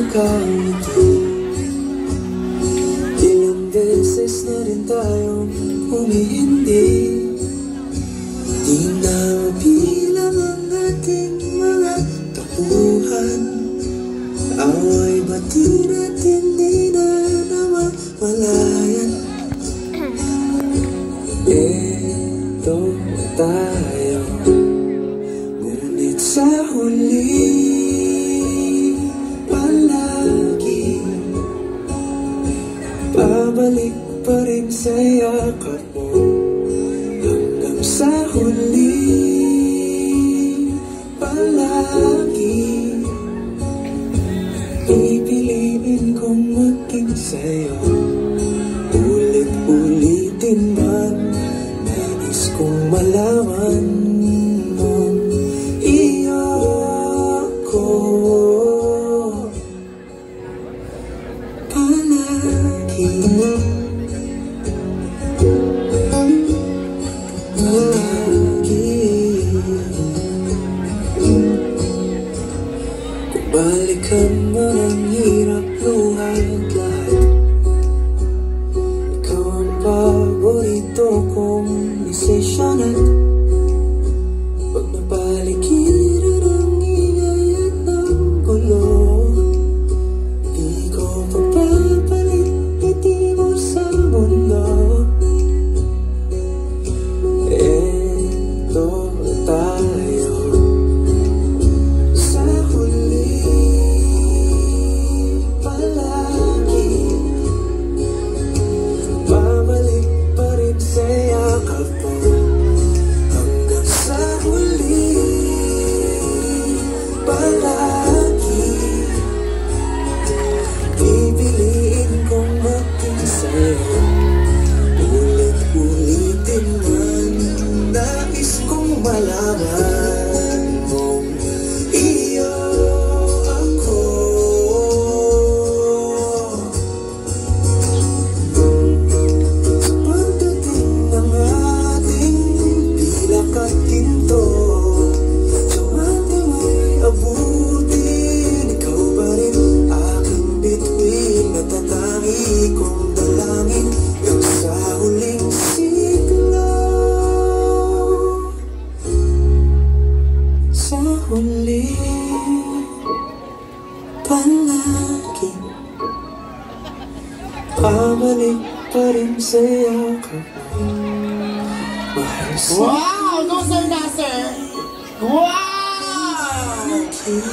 nakangiti. Ilang beses na rin tayong humihindi. Di na mabilang ang ating mga tapuhan. Away bati natin di na namamalayan. Eto tayo, ngunit sa huli palagi pabalik pa rin sa yakap mo. Hanggang sa huli palagi pipiliin kong maging sa'yo. Ulit-ulitin man, nais kong malaman mong iyo ko palagi. Kung balikan man ang hirap luhad lahat, ikaw ang paborito kong desisyon. At pag napalikiran ang ingay at ng gulo, di ko papapalit ngiti mo sa mundo. Eto tayo, sa huli palagi babalik pa rin sa yakap mo. Hanggang sa huli palagi pipiliin kong maging sa'yo. Ulit-ulitin man, nais kong malaman mong iyo ako. Sa pagdating ng ating pilak at ginto, sa may abutin, ikaw pa rin aking bituin. Natatangi kong dalangin hanggang sa huling siglo. Sa huli palagi pabalik pa rin sa yakap mo. Mahal sa Wow! No, Sir Nasser! Wow!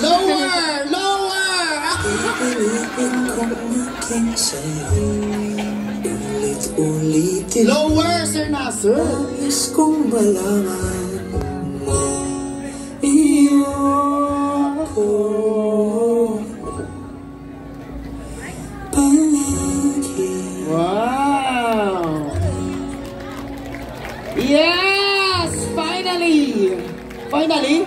Lower! Lower! pipiliin kong maging sa'yo. Ulit-ulitin Lower, Sir Nasser! nais kong malaman mo iyo ko palagi. Wow! Yes! Finally! Finally?